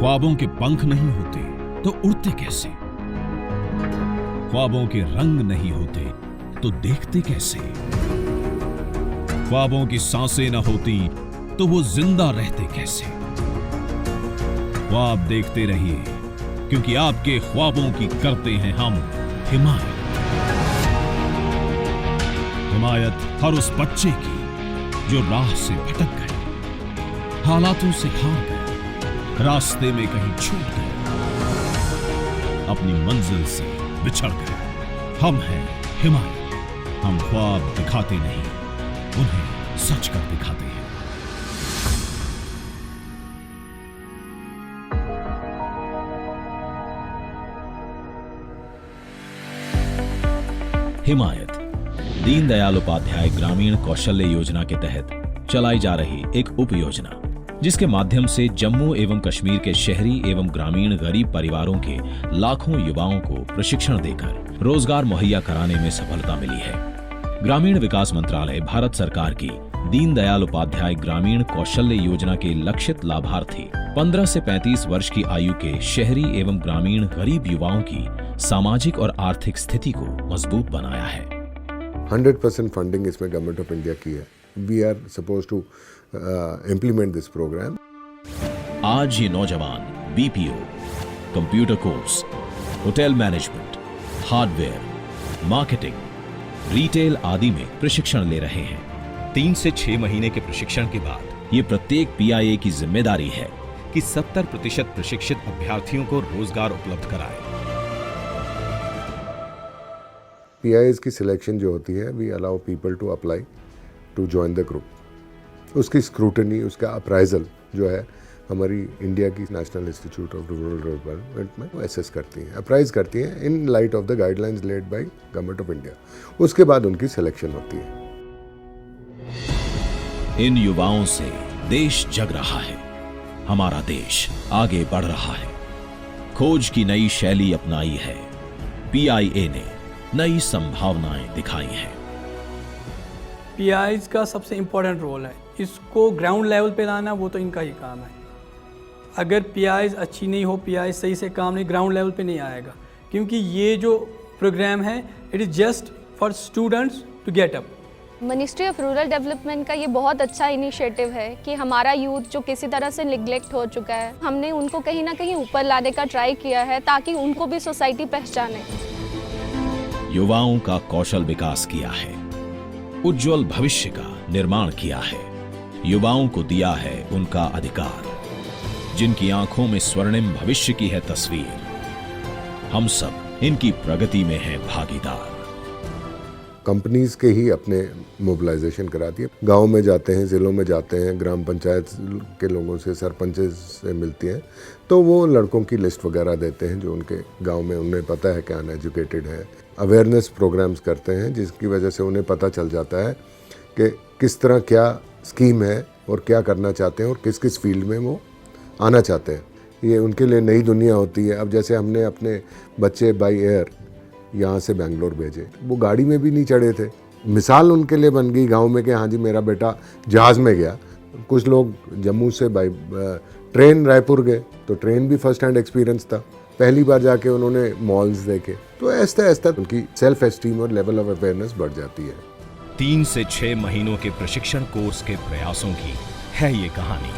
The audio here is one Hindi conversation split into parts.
ख्वाबों के पंख नहीं होते तो उड़ते कैसे? ख्वाबों के रंग नहीं होते तो देखते कैसे? ख्वाबों की सांसें न होती तो वो जिंदा रहते कैसे? ख्वाब देखते रहिए, क्योंकि आपके ख्वाबों की करते हैं हम हिमायत। हिमायत हर उस बच्चे की जो राह से भटक गए, हालातों से हार गए, रास्ते में कहीं छूट गए, अपनी मंजिल से बिछड़ गए। हम हैं हिमायत। हम ख्वाब दिखाते नहीं, उन्हें सच कर दिखाते हैं। हिमायत दीनदयाल उपाध्याय ग्रामीण कौशल्य योजना के तहत चलाई जा रही एक उप योजना, जिसके माध्यम से जम्मू एवं कश्मीर के शहरी एवं ग्रामीण गरीब परिवारों के लाखों युवाओं को प्रशिक्षण देकर रोजगार मुहैया कराने में सफलता मिली है। ग्रामीण विकास मंत्रालय भारत सरकार की दीनदयाल उपाध्याय ग्रामीण कौशल्य योजना के लक्षित लाभार्थी 15 से 35 वर्ष की आयु के शहरी एवं ग्रामीण गरीब युवाओं की सामाजिक और आर्थिक स्थिति को मजबूत बनाया है। 100% फंडिंग इसमें गवर्नमेंट ऑफ इंडिया की है। We are suppose to implement this programme. आज ये नौजवान BPO, computer course, hotel management, hardware, marketing, retail आदि में प्रशिक्षण ले रहे हैं। 3 से 6 महीने के प्रशिक्षण के बाद ये प्रत्येक पीआईए की जिम्मेदारी है कि 70% प्रशिक्षित अभ्यर्थियों को रोजगार उपलब्ध कराए। PIs की सिलेक्शन जो होती है, we allow people to apply to join the group. उसकी स्क्रूटनी, उसका अप्राइजल जो है हमारी इंडिया की national institute of rural development में असेस करती हैं, अप्राइज करती हैं in light of the guidelines laid by government of India. उसके बाद उनकी सिलेक्शन होती है। इन युवाओं से देश जग रहा है, हमारा देश आगे बढ़ रहा है। खोज की नई शैली अपनाई है, पीआईए ने नई संभावनाएं दिखाई हैं। पीआईज का सबसे इम्पोर्टेंट रोल है, इसको ग्राउंड लेवल पे लाना, वो तो इनका ही काम है। अगर पीआईज अच्छी नहीं हो, पीआईज सही से काम नहीं, ग्राउंड लेवल पे नहीं आएगा। क्योंकि ये जो प्रोग्राम है, it is just for students to get up. Ministry of rural development का ये बहुत अच्छा इनिशिएटिव है कि हमारा यूथ जो किसी तरह से निगलेक्ट हो चुका है, हमने उनको कहीं ना कहीं ऊपर लाने का ट्राई किया है ताकि उनको भी सोसाइटी पहचाने। युवाओं का कौशल विकास किया है, उज्जवल भविष्य का निर्माण किया है। युवाओं को दिया है उनका अधिकार, जिनकी आंखों में स्वर्णिम भविष्य की है तस्वीर। हम सब इनकी प्रगति में हैं भागीदार। कंपनीज के ही अपने मोबिलाइजेशन कराती है। गांव में जाते हैं, ज़िलों में जाते हैं, ग्राम पंचायत के लोगों से, सरपंच से मिलती हैं, तो वो लड़कों की लिस्ट वगैरह देते हैं जो उनके गांव में उन्हें पता है कि अनएजुकेटेड है। अवेयरनेस प्रोग्राम्स करते हैं जिसकी वजह से उन्हें पता चल जाता है कि किस तरह क्या स्कीम है और क्या करना चाहते हैं और किस किस फील्ड में वो आना चाहते हैं। ये उनके लिए नई दुनिया होती है। अब जैसे हमने अपने बच्चे बाई एयर यहाँ से बेंगलोर भेजे, वो गाड़ी में भी नहीं चढ़े थे। मिसाल उनके लिए बन गई गांव में कि हाँ जी मेरा बेटा जहाज़ में गया। कुछ लोग जम्मू से बाई ट्रेन रायपुर गए, तो ट्रेन भी फर्स्ट हैंड एक्सपीरियंस था। पहली बार जाके उन्होंने मॉल्स देखे, तो ऐसा ऐसा उनकी सेल्फ एस्टीम और लेवल ऑफ अवेयरनेस बढ़ जाती है। 3 से 6 महीनों के प्रशिक्षण कोर्स के प्रयासों की है ये कहानी।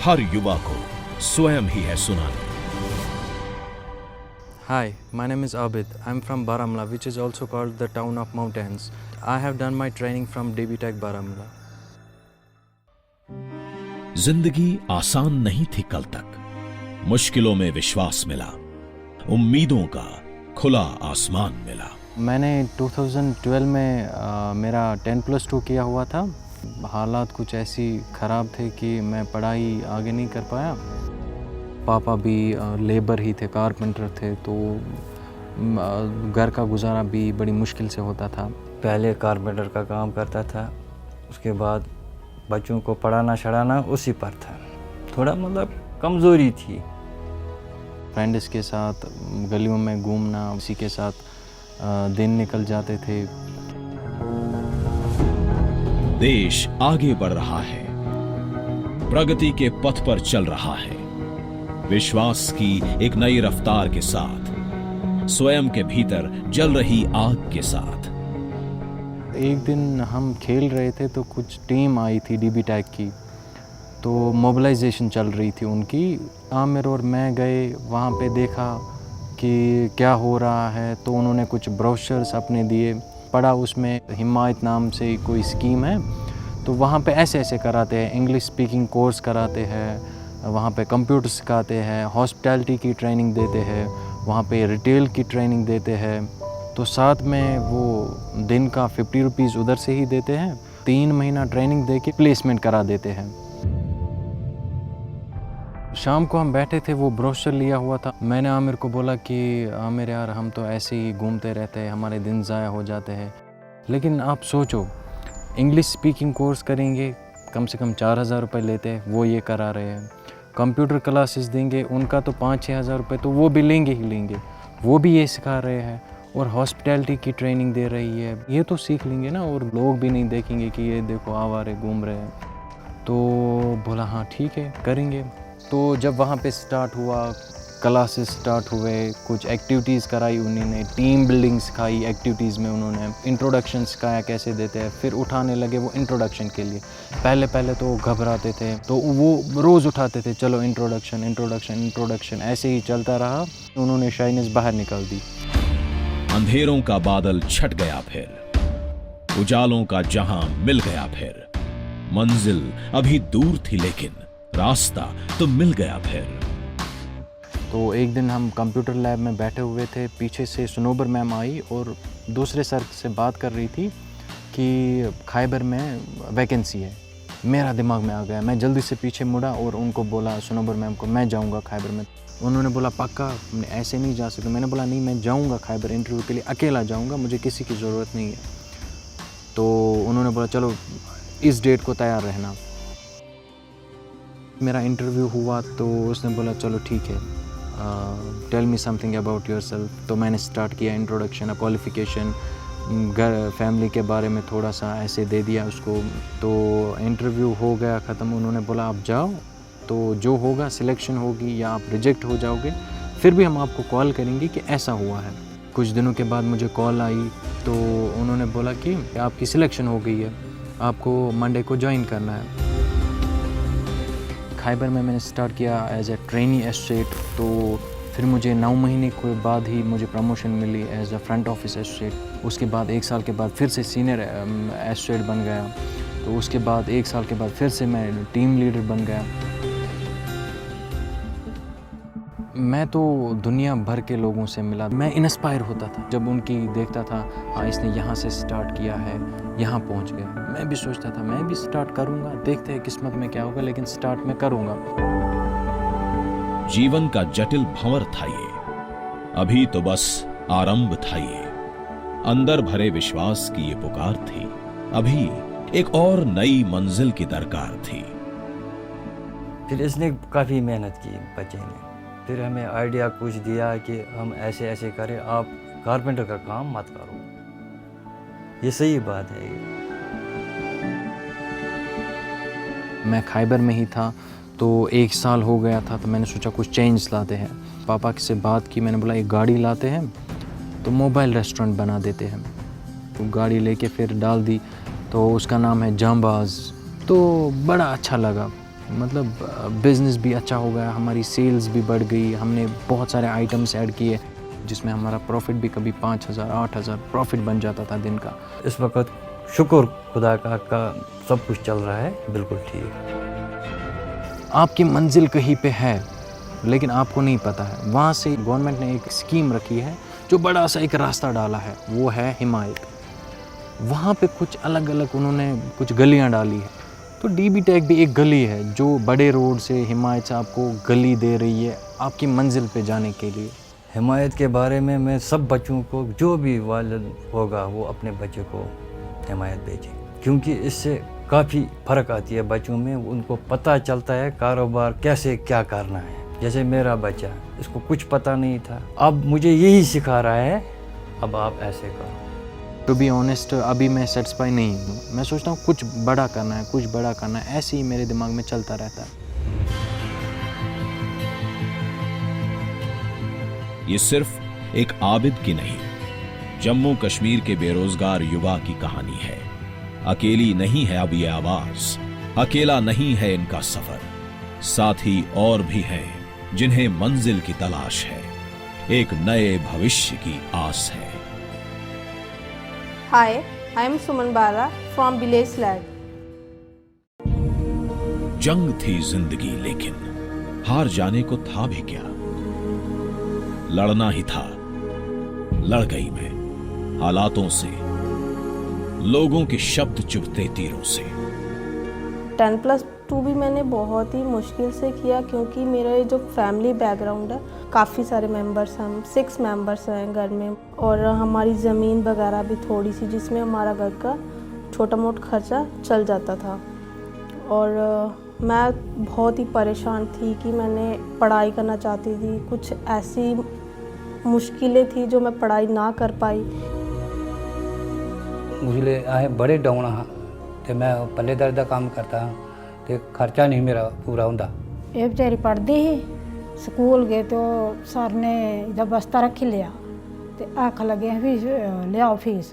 हर युवा को स्वयं ही है सुनानी। Hi, my name is Abid. I'm from Baramulla, which is also called the town of mountains. I have done my training from DB Tech Baramulla. जिंदगी आसान नहीं थी कल तक, मुश्किलों में विश्वास मिला, उम्मीदों का खुला आसमान मिला। मैंने 2012 में मेरा 10+2 किया हुआ था। हालात कुछ ऐसी ख़राब थे कि मैं पढ़ाई आगे नहीं कर पाया। पापा भी लेबर ही थे, कारपेंटर थे, तो घर का गुजारा भी बड़ी मुश्किल से होता था। पहले कारपेंटर का काम करता था, उसके बाद बच्चों को पढ़ाना छढ़ाना उसी पर था। थोड़ा मतलब कमज़ोरी थी। फ्रेंड्स के साथ गलियों में घूमना, उसी के साथ दिन निकल जाते थे। देश आगे बढ़ रहा है, प्रगति के पथ पर चल रहा है। विश्वास की एक नई रफ्तार के साथ, स्वयं के भीतर जल रही आग के साथ। एक दिन हम खेल रहे थे तो कुछ टीम आई थी डीबी टैग की, तो मोबिलाइजेशन चल रही थी उनकी। आमिर और मैं गए वहाँ पे, देखा कि क्या हो रहा है, तो उन्होंने कुछ ब्रोशर्स अपने दिए, पढ़ा उसमें हिमायत नाम से कोई स्कीम है, तो वहाँ पे ऐसे ऐसे कराते हैं, इंग्लिश स्पीकिंग कोर्स कराते हैं, वहाँ पे कंप्यूटर सिखाते हैं, हॉस्पिटैलिटी की ट्रेनिंग देते हैं, वहाँ पे रिटेल की ट्रेनिंग देते हैं, तो साथ में वो दिन का 50 रुपीज़ उधर से ही देते हैं। 3 महीना ट्रेनिंग दे के प्लेसमेंट करा देते हैं। शाम को हम बैठे थे, वो ब्रोशर लिया हुआ था। मैंने आमिर को बोला कि आमिर यार, हम तो ऐसे ही घूमते रहते हैं, हमारे दिन ज़ाया हो जाते हैं, लेकिन आप सोचो इंग्लिश स्पीकिंग कोर्स करेंगे, कम से कम 4,000 रुपये लेते हैं, वो ये करा रहे हैं। कंप्यूटर क्लासेस देंगे, उनका तो 5-6 हज़ार रुपये तो वो भी लेंगे ही लेंगे, वो भी ये सिखा रहे हैं। और हॉस्पिटैलिटी की ट्रेनिंग दे रही है, ये तो सीख लेंगे ना, और लोग भी नहीं देखेंगे कि ये देखो आवारे घूम रहे हैं। तो बोला हाँ ठीक है करेंगे। तो जब वहाँ पे स्टार्ट हुआ, क्लासेस स्टार्ट हुए, कुछ एक्टिविटीज़ कराई उन्होंने, टीम बिल्डिंग सिखाई एक्टिविटीज़ में, उन्होंने इंट्रोडक्शन सिखाया कैसे देते हैं, फिर उठाने लगे वो इंट्रोडक्शन के लिए। पहले पहले तो घबराते थे, तो वो रोज़ उठाते थे, चलो इंट्रोडक्शन इंट्रोडक्शन इंट्रोडक्शन, ऐसे ही चलता रहा। उन्होंने शाइनेस बाहर निकाल दी। अंधेरों का बादल छट गया, फिर उजालों का जहां मिल गया, फिर मंजिल अभी दूर थी लेकिन रास्ता तो मिल गया फिर। तो एक दिन हम कंप्यूटर लैब में बैठे हुए थे, पीछे से सुनोबर मैम आई और दूसरे सर से बात कर रही थी कि खैबर में वैकेंसी है। मेरा दिमाग में आ गया, मैं जल्दी से पीछे मुड़ा और उनको बोला, सुनोबर मैम को, मैं जाऊंगा खैबर में। उन्होंने बोला पक्का, ऐसे नहीं जा सकते। मैंने बोला नहीं, मैं जाऊंगा खैबर इंटरव्यू के लिए, अकेला जाऊंगा, मुझे किसी की ज़रूरत नहीं है। तो उन्होंने बोला चलो इस डेट को तैयार रहना। मेरा इंटरव्यू हुआ तो उसने बोला चलो ठीक है, tell me something about yourself. तो मैंने स्टार्ट किया इंट्रोडक्शन, क्वालिफ़िकेशन, घर फैमिली के बारे में थोड़ा सा ऐसे दे दिया उसको। तो इंटरव्यू हो गया ख़त्म। उन्होंने बोला आप जाओ, तो जो होगा सिलेक्शन होगी या आप रिजेक्ट हो जाओगे, फिर भी हम आपको कॉल करेंगे कि ऐसा हुआ है। कुछ दिनों के बाद मुझे कॉल आई, तो उन्होंने बोला कि आपकी सिलेक्शन हो गई है, आपको मंडे को ज्वाइन करना है। खैबर में मैंने स्टार्ट किया एज ए ट्रेनी एसोसिएट, तो फिर मुझे 9 महीने के बाद ही मुझे प्रमोशन मिली as a front office associate. उसके बाद 1 साल के बाद फिर से सीनियर एसोसिएट बन गया। तो उसके बाद 1 साल के बाद फिर से मैं टीम लीडर बन गया। मैं तो दुनिया भर के लोगों से मिला, मैं इंस्पायर होता था जब उनकी देखता था, हाँ इसने यहाँ से स्टार्ट किया है, यहाँ पहुँच गया। मैं भी सोचता था मैं भी स्टार्ट करूँगा, देखते हैं किस्मत में क्या होगा, लेकिन स्टार्ट मैं करूँगा। जीवन का जटिल भंवर था ये, अभी तो बस आरंभ था ये। अंदर भरे विश्वास की ये पुकार थी, अभी एक और नई मंजिल की दरकार थी। फिर इसने काफ़ी मेहनत की बच्चे ने, फिर हमें आइडिया कुछ दिया कि हम ऐसे ऐसे करें, आप कारपेंटर का काम मत करो। ये सही बात है। मैं खैबर में ही था, तो 1 साल हो गया था, तो मैंने सोचा कुछ चेंज लाते हैं। पापा से बात की, मैंने बोला एक गाड़ी लाते हैं तो मोबाइल रेस्टोरेंट बना देते हैं। तो गाड़ी लेके फिर डाल दी, तो उसका नाम है जांबाज। तो बड़ा अच्छा लगा, मतलब बिज़नेस भी अच्छा हो गया, हमारी सेल्स भी बढ़ गई, हमने बहुत सारे आइटम्स ऐड किए जिसमें हमारा प्रॉफिट भी कभी 5,000 8,000 प्रॉफिट बन जाता था दिन का। इस वक्त शुक्र खुदा का सब कुछ चल रहा है बिल्कुल ठीक। आपकी मंजिल कहीं पे है लेकिन आपको नहीं पता है। वहाँ से गवर्नमेंट ने एक स्कीम रखी है जो बड़ा सा एक रास्ता डाला है, वो है हिमायत। वहाँ पे कुछ अलग अलग उन्होंने कुछ गलियाँ डाली है, तो डीबी टैग भी एक गली है जो बड़े रोड से हिमायत से आपको गली दे रही है आपकी मंजिल पे जाने के लिए। हिमायत के बारे में मैं सब बच्चों को, जो भी वालिद होगा वो अपने बच्चे को हिमायत भेजें, क्योंकि इससे काफ़ी फ़र्क आती है बच्चों में, उनको पता चलता है कारोबार कैसे क्या करना है। जैसे मेरा बच्चा, इसको कुछ पता नहीं था, अब मुझे यही सिखा रहा है, अब आप ऐसे करो। टू बी ऑनेस्ट, अभी मैं सेटिस्फाई नहीं हूँ। मैं सोचता हूँ कुछ बड़ा करना है, कुछ बड़ा करना है, ऐसे ही मेरे दिमाग में चलता रहता है। ये सिर्फ एक आबिद की नहीं, जम्मू कश्मीर के बेरोजगार युवा की कहानी है। अकेली नहीं है अब ये आवाज, अकेला नहीं है इनका सफर, साथी और भी हैं जिन्हें मंजिल की तलाश है, एक नए भविष्य की आस है। Hi, I am Suman Bala from Village Lad. जंग थी जिंदगी लेकिन हार जाने को था भी क्या, लड़ना ही था, लड़ गई मैं हालातों से, लोगों के शब्द चुभते तीरों से। 10+2 भी मैंने बहुत ही मुश्किल से किया, क्योंकि मेरा ये जो फैमिली बैकग्राउंड है, काफ़ी सारे मेंबर्स, हम 6 मेंबर्स हैं घर में, और हमारी ज़मीन वगैरह भी थोड़ी सी, जिसमें हमारा घर का छोटा मोटा खर्चा चल जाता था। और मैं बहुत ही परेशान थी कि मैंने पढ़ाई करना चाहती थी, कुछ ऐसी मुश्किलें थी जो मैं पढ़ाई ना कर पाई। मुझे आए बड़े डाउन हाँ, तो मैं पल्लेदार का काम करता हाँ, तो खर्चा नहीं मेरा पूरा होंदा। ये बेचारी पढ़ती ही, स्कूल गए तो सर ने इधर बस्ता रखी लिया, तो आख लगे फीस लियाओ, फीस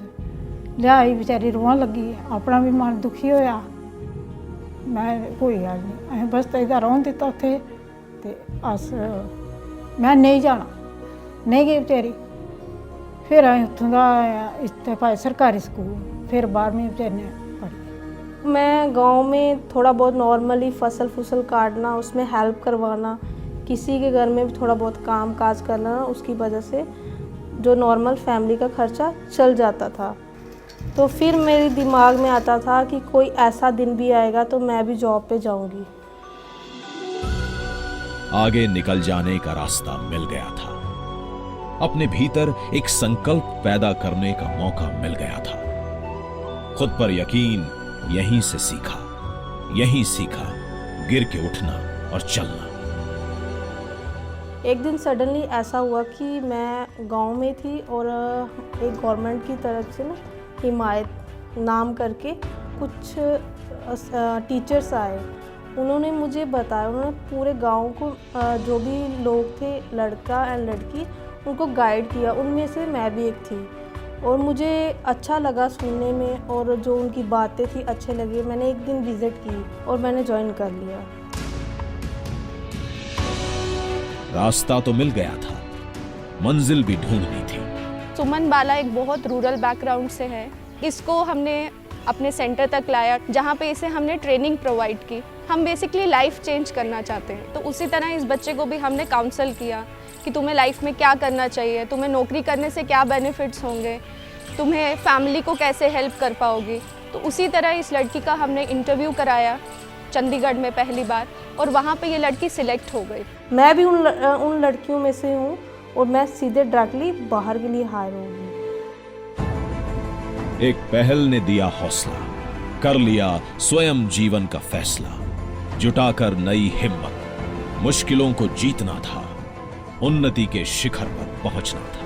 लियाई, बेचारी रोन लगी, अपना भी मन दुखी होया। मैं कोई गल नहीं, असें बस्ता इधर रौन दिता उत्थे, ते अस मैं नहीं जाना, नहीं गई बेचारी। फिर असें उत्थों दा इत्थे पाए सरकारी स्कूल, फिर 12वीं बेचारी ने पढ़ी। मैं गांव में थोड़ा बहुत नॉर्मली फसल फुसल काटना, उसमें हेल्प करवाना, किसी के घर में भी थोड़ा बहुत काम काज करना, उसकी वजह से जो नॉर्मल फैमिली का खर्चा चल जाता था। तो फिर मेरे दिमाग में आता था कि कोई ऐसा दिन भी आएगा तो मैं भी जॉब पे जाऊंगी। आगे निकल जाने का रास्ता मिल गया था, अपने भीतर एक संकल्प पैदा करने का मौका मिल गया था। खुद पर यकीन यहीं से सीखा, यहीं सीखा गिर के उठना और चलना। एक दिन सडनली ऐसा हुआ कि मैं गांव में थी और एक गवर्नमेंट की तरफ से ना हिमायत नाम करके कुछ टीचर्स आए। उन्होंने मुझे बताया, उन्होंने पूरे गांव को जो भी लोग थे, लड़का एंड लड़की, उनको गाइड किया। उनमें से मैं भी एक थी, और मुझे अच्छा लगा सुनने में, और जो उनकी बातें थी अच्छे लगे। मैंने एक दिन विज़िट की और मैंने ज्वाइन कर लिया। रास्ता तो मिल गया था, मंजिल भी ढूंढनी थी। सुमन बाला एक बहुत रूरल बैकग्राउंड से है। इसको हमने अपने सेंटर तक लाया, जहाँ पे इसे हमने ट्रेनिंग प्रोवाइड की। हम बेसिकली लाइफ चेंज करना चाहते हैं, तो उसी तरह इस बच्चे को भी हमने काउंसल किया कि तुम्हें लाइफ में क्या करना चाहिए, तुम्हें नौकरी करने से क्या बेनिफिट्स होंगे, तुम्हें फैमिली को कैसे हेल्प कर पाओगी। तो उसी तरह इस लड़की का हमने इंटरव्यू कराया चंडीगढ़ में पहली बार, और वहाँ पे ये लड़की सिलेक्ट हो गई। मैं भी उन लड़कियों में से हूँ, और मैं सीधे डायरेक्टली बाहर के लिए हायर होगी। एक पहल ने दिया हौसला, कर लिया स्वयं जीवन का फैसला, जुटाकर नई हिम्मत, मुश्किलों को जीतना था, उन्नति के शिखर पर पहुंचना था।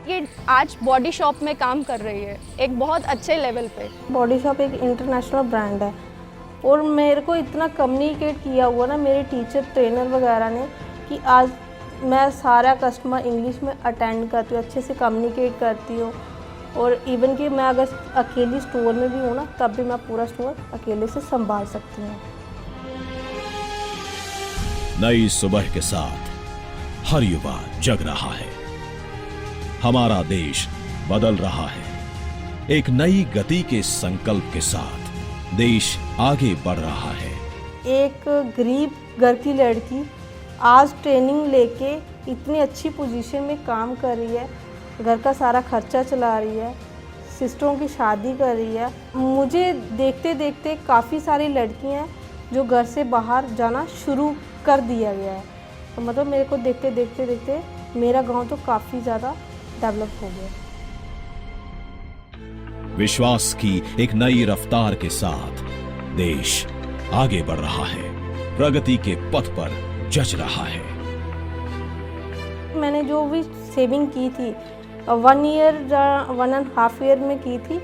ये आज बॉडी शॉप में काम कर रही है, एक बहुत अच्छे लेवल पे। बॉडी शॉप एक इंटरनेशनल ब्रांड है, और मेरे को इतना कम्युनिकेट किया हुआ ना मेरे टीचर ट्रेनर वगैरह ने, कि आज मैं सारा कस्टमर इंग्लिश में अटेंड करती हूँ, अच्छे से कम्युनिकेट करती हूँ। और इवन कि मैं अगर अकेली स्टोर में भी हूँ ना, तब भी मैं पूरा स्टोर अकेले से संभाल सकती हूँ। नई सुबह के साथ हर युवा जग रहा है, हमारा देश बदल रहा है। एक नई गति के संकल्प के साथ देश आगे बढ़ रहा है। एक गरीब घर की लड़की आज ट्रेनिंग लेके इतनी अच्छी पोजीशन में काम कर रही है, घर का सारा खर्चा चला रही है, सिस्टरों की शादी कर रही है। मुझे देखते देखते काफ़ी सारी लड़कियां हैं जो घर से बाहर जाना शुरू कर दिया गया है। तो मतलब मेरे को देखते देखते देखते मेरा गांव तो काफ़ी ज़्यादा डेवलप हो गया। विश्वास की एक नई रफ्तार के साथ देश आगे बढ़ रहा है, प्रगति के पथ पर जच रहा है। मैंने जो भी सेविंग की थी 1 ईयर 1.5 ईयर में की थी,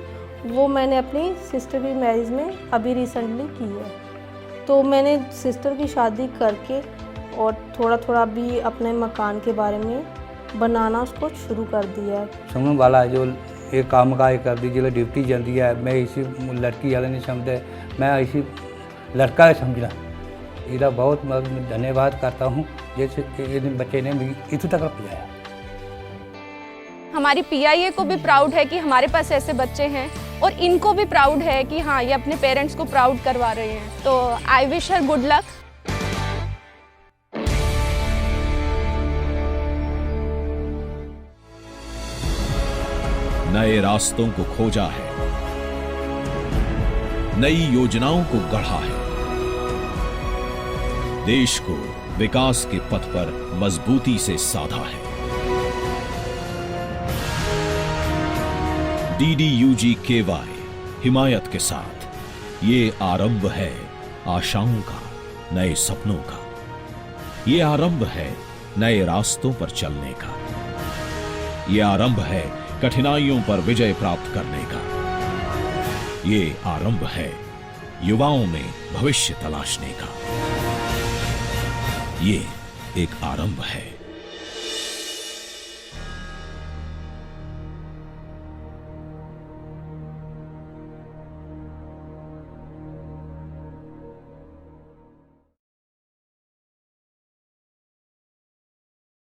वो मैंने अपनी सिस्टर की मैरिज में अभी रिसेंटली की है। तो मैंने सिस्टर की शादी करके और थोड़ा थोड़ा भी अपने मकान के बारे में बनाना उसको शुरू कर दिया है। सुनने वाला जो ये काम काज कर दी जो ड्यूटी जाती है, मैं इसी लड़की वाले नहीं समझते, मैं इसी लड़का है समझना। इसका बहुत मैं धन्यवाद करता हूँ जैसे बच्चे ने इतने तक पहुँचाया। हमारी पीआईए को भी प्राउड है कि हमारे पास ऐसे बच्चे हैं और इनको भी प्राउड है कि हाँ ये अपने पेरेंट्स को प्राउड करवा रहे हैं। तो I wish her good luck. नए रास्तों को खोजा है, नई योजनाओं को गढ़ा है, देश को विकास के पथ पर मजबूती से साधा है। DDUGKY हिमायत के साथ ये आरंभ है आशाओं का, नए सपनों का। ये आरंभ है नए रास्तों पर चलने का। ये आरंभ है कठिनाइयों पर विजय प्राप्त करने का। ये आरंभ है युवाओं में भविष्य तलाशने का। ये एक आरंभ है